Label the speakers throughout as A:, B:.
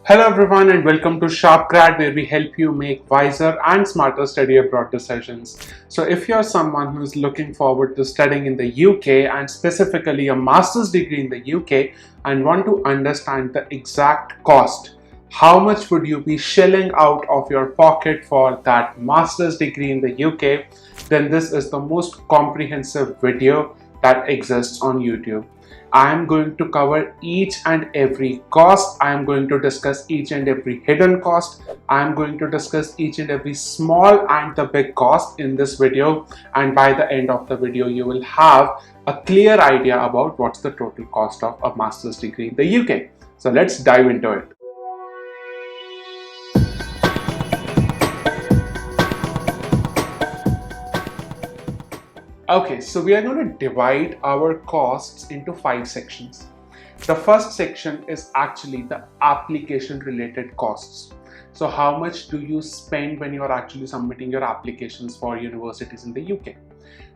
A: Hello everyone and welcome to Sharp Grad, where we help you make wiser and smarter study abroad decisions. So if you're someone who's looking forward to studying in the UK and specifically a master's degree in the UK and want to understand the exact cost, how much would you be shelling out of your pocket for that master's degree in the UK, then this is the most comprehensive video that exists on YouTube. I am going to cover each and every cost. I am going to discuss each and every hidden cost. I am going to discuss each and every small and the big cost in this video. And by the end of the video, you will have a clear idea about what's the total cost of a master's degree in the UK. So let's dive into it. Okay, so we are going to divide our costs into 5 sections. The first section is actually the application related costs. So how much do you spend when you are actually submitting your applications for universities in the UK?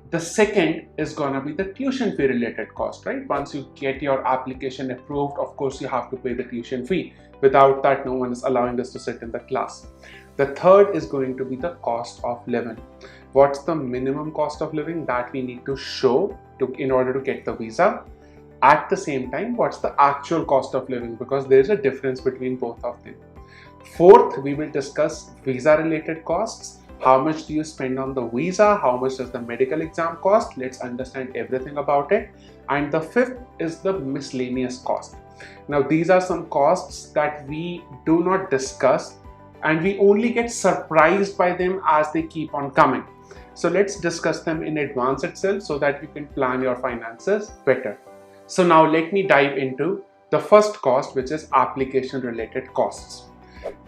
A: The second is going to be the tuition fee related cost, right? Once you get your application approved, of course, you have to pay the tuition fee. Without that, no one is allowing us to sit in the class. The third is going to be the cost of living. What's the minimum cost of living that we need to show in order to get the visa? At the same time, what's the actual cost of living? Because there's a difference between both of them. Fourth, we will discuss visa related costs. How much do you spend on the visa? How much does the medical exam cost? Let's understand everything about it. And the fifth is the miscellaneous cost. Now, these are some costs that we do not discuss and we only get surprised by them as they keep on coming. So let's discuss them in advance itself so that you can plan your finances better. So now let me dive into the first cost, which is application related costs.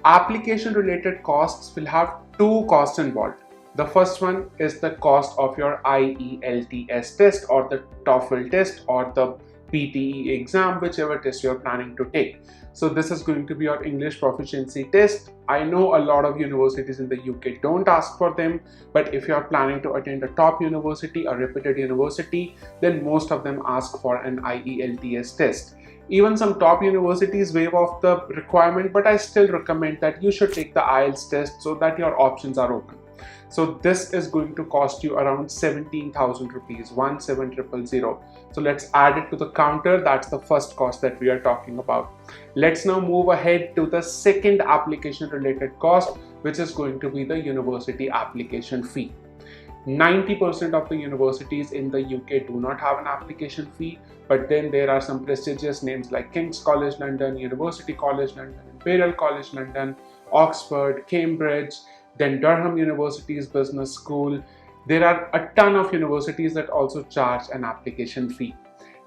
A: Application related costs will have two costs involved. The first one is the cost of your IELTS test or the TOEFL test or the PTE exam, whichever test you're planning to take. So this is going to be your English proficiency test. I know a lot of universities in the UK don't ask for them, but if you're planning to attend a top university, a reputed university, then most of them ask for an IELTS test. Even some top universities waive off the requirement, but I still recommend that you should take the IELTS test so that your options are open. So this is going to cost you around 17,000 rupees, 17,000. So let's add it to the counter. That's the first cost that we are talking about. Let's now move ahead to the second application related cost, which is going to be the university application fee. 90% of the universities in the UK do not have an application fee, but then there are some prestigious names like King's College London, University College London, Imperial College London, Oxford, Cambridge, then Durham University's Business School. There are a ton of universities that also charge an application fee.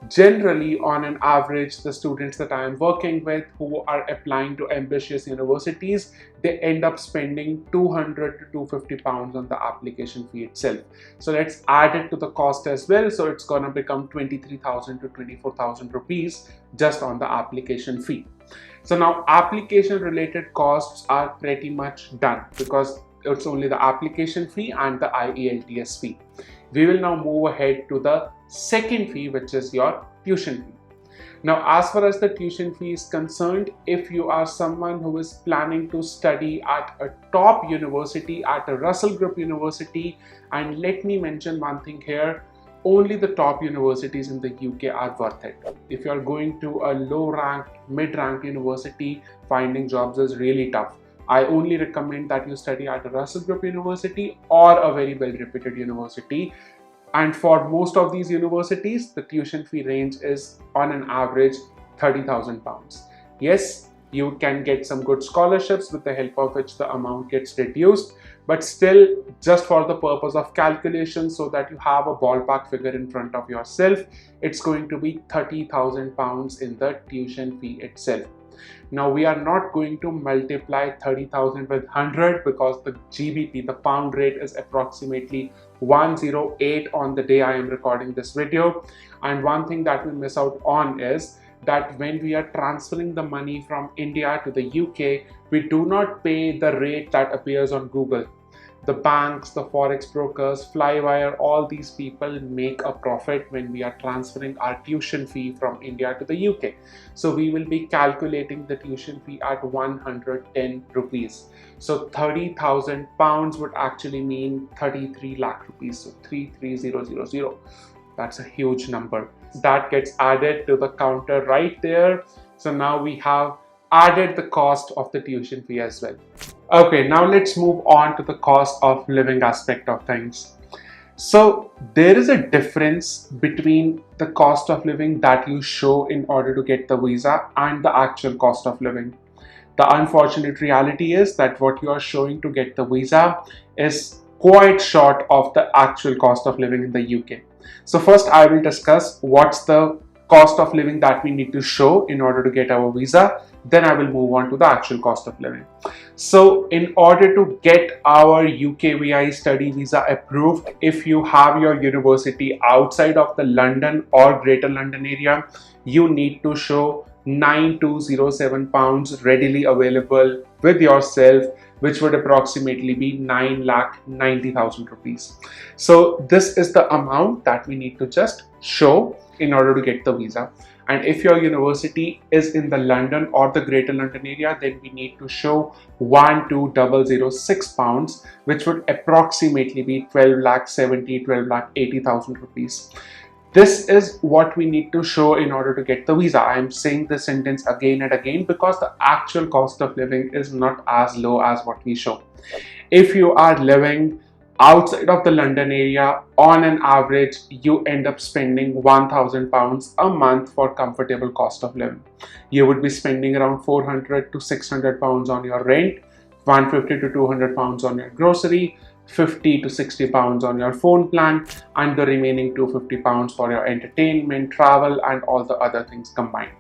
A: Generally, on an average, the students that I am working with who are applying to ambitious universities, they end up spending 200 to 250 pounds on the application fee itself. So let's add it to the cost as well. So it's gonna become 23,000 to 24,000 rupees just on the application fee. So now application related costs are pretty much done because it's only the application fee and the IELTS fee. We will now move ahead to the second fee, which is your tuition fee. Now, as far as the tuition fee is concerned, if you are someone who is planning to study at a top university, at a Russell Group university, and let me mention one thing here, only the top universities in the UK are worth it. If you are going to a low-ranked, mid-ranked university, finding jobs is really tough. I only recommend that you study at a Russell Group university or a very well-reputed university. And for most of these universities, the tuition fee range is on an average 30,000 pounds. Yes, you can get some good scholarships with the help of which the amount gets reduced, but still, just for the purpose of calculation so that you have a ballpark figure in front of yourself, it's going to be 30,000 pounds in the tuition fee itself. Now, we are not going to multiply 30,000 with 100 because the GBP, the pound rate, is approximately 108 on the day I am recording this video. And one thing that we miss out on is that when we are transferring the money from India to the UK, we do not pay the rate that appears on Google. the banks, the forex brokers, Flywire, all these people make a profit when we are transferring our tuition fee from India to the UK. So we will be calculating the tuition fee at 110 rupees. So 30,000 pounds would actually mean 33 lakh rupees. So 33000. That's a huge number. That gets added to the counter right there. So now we have added the cost of the tuition fee as well. Okay, now let's move on to the cost of living aspect of things. So there is a difference between the cost of living that you show in order to get the visa and the actual cost of living. The unfortunate reality is that what you are showing to get the visa is quite short of the actual cost of living in the UK. So first I will discuss what's the cost of living that we need to show in order to get our visa. Then I will move on to the actual cost of living. So in order to get our UKVI study visa approved, if you have your university outside of the London or Greater London area, you need to show 9207 pounds readily available with yourself, which would approximately be 9,90,000 rupees. So this is the amount that we need to just show in order to get the visa. And if your university is in the London or the Greater London area, then we need to show 12,006 pounds, which would approximately be 12,80,000 rupees. This is what we need to show in order to get the visa. I am saying this sentence again and again because the actual cost of living is not as low as what we show. If you are living outside of the London area, on an average, you end up spending 1,000 pounds a month for comfortable cost of living. You would be spending around 400 to 600 pounds on your rent, 150 to 200 pounds on your grocery, 50 to 60 pounds on your phone plan, and the remaining 250 pounds for your entertainment, travel, and all the other things combined.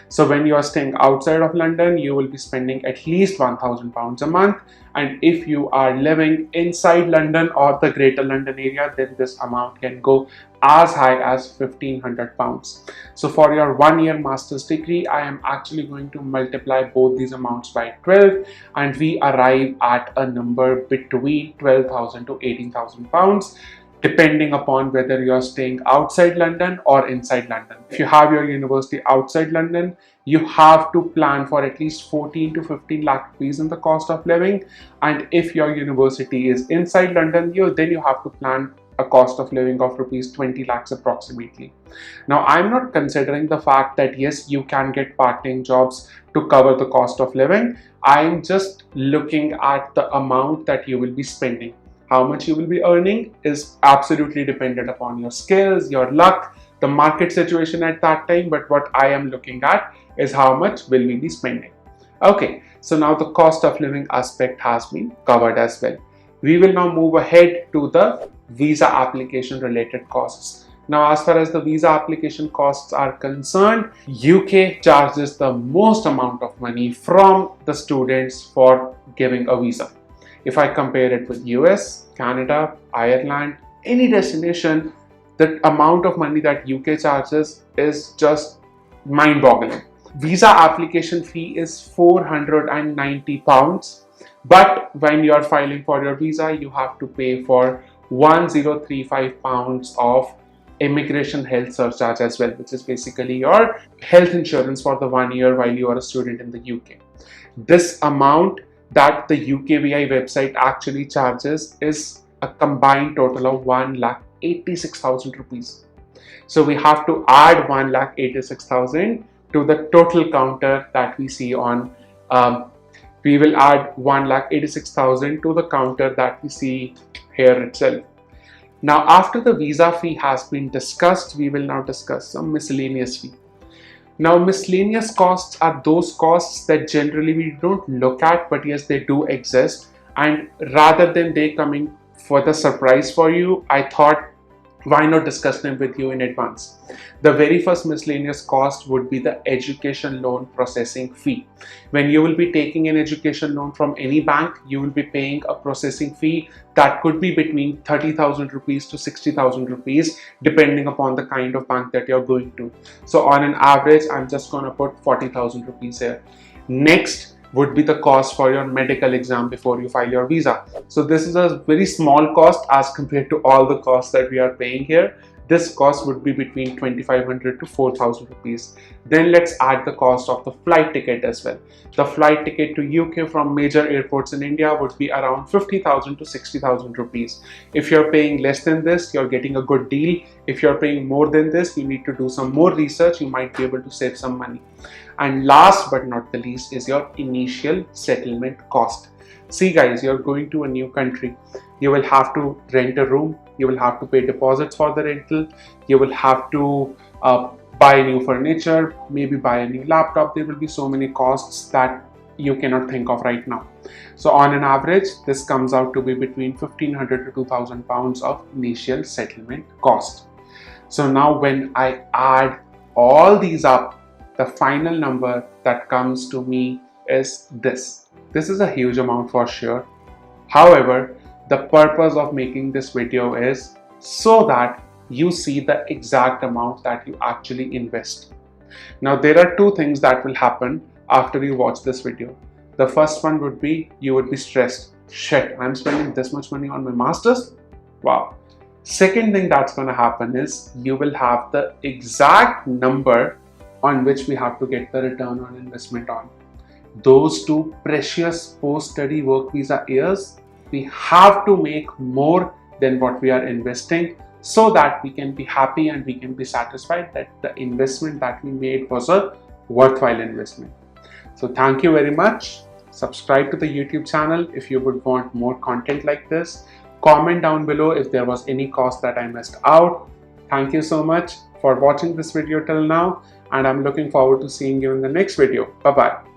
A: So when you are staying outside of London, you will be spending at least 1,000 pounds a month. And if you are living inside London or the Greater London area, then this amount can go as high as 1,500 pounds. So for your 1-year master's degree, I am actually going to multiply both these amounts by 12, and we arrive at a number between 12,000 to 18,000 pounds, depending upon whether you're staying outside London or inside London. If you have your university outside London, you have to plan for at least 14 to 15 lakh rupees in the cost of living. And if your university is inside London, then you have to plan a cost of living of rupees 20 lakhs approximately. Now, I'm not considering the fact that yes, you can get part-time jobs to cover the cost of living. I'm just looking at the amount that you will be spending. How much you will be earning is absolutely dependent upon your skills, your luck, the market situation at that time. But what I am looking at is how much will we be spending. Okay, so now the cost of living aspect has been covered as well. We will now move ahead to the visa application related costs. Now, as far as the visa application costs are concerned, UK charges the most amount of money from the students for giving a visa. If I compare it with US, Canada, Ireland, any destination, the amount of money that UK charges is just mind-boggling. Visa application fee is 490 pounds, but when you are filing for your visa, you have to pay for 1035 pounds of immigration health surcharge as well, which is basically your health insurance for the 1 year while you are a student in the UK. This amount that the UKVI website actually charges is a combined total of 1,86,000 rupees. So we have to add 1,86,000 to the total counter that we see on. We will add 1,86,000 to the counter that we see here itself. Now, after the visa fee has been discussed, we will now discuss some miscellaneous fee. Now, miscellaneous costs are those costs that generally we don't look at, but yes, they do exist. And rather than they coming for the surprise for you, I thought, why not discuss them with you in advance? The very first miscellaneous cost would be the education loan processing fee. When you will be taking an education loan from any bank, you will be paying a processing fee that could be between 30,000 rupees to 60,000 rupees, depending upon the kind of bank that you're going to. So on an average, I'm just going to put 40,000 rupees here. Next, would be the cost for your medical exam before you file your visa. So this is a very small cost as compared to all the costs that we are paying here. This cost would be between 2,500 to 4,000 rupees. Then let's add the cost of the flight ticket as well. The flight ticket to UK from major airports in India would be around 50,000 to 60,000 rupees. If you're paying less than this, you're getting a good deal. If you're paying more than this, you need to do some more research. You might be able to save some money. And last but not the least is your initial settlement cost. See guys, you're going to a new country. You will have to rent a room. You will have to pay deposits for the rental. You will have to buy new furniture, maybe buy a new laptop. There will be so many costs that you cannot think of right now. So on an average, this comes out to be between 1,500 to 2,000 pounds of initial settlement cost. So now when I add all these up, the final number that comes to me is this. This is a huge amount for sure. However, the purpose of making this video is so that you see the exact amount that you actually invest. Now, there are two things that will happen after you watch this video. The first one would be you would be stressed. Shit, I'm spending this much money on my masters? Wow. Second thing that's going to happen is you will have the exact number on which we have to get the return on investment on. Those two precious post-study work visa years, we have to make more than what we are investing so that we can be happy and we can be satisfied that the investment that we made was a worthwhile investment. So thank you very much. Subscribe to the YouTube channel if you would want more content like this. Comment down below if there was any cost that I missed out. Thank you so much for watching this video till now, and I'm looking forward to seeing you in the next video. Bye-bye.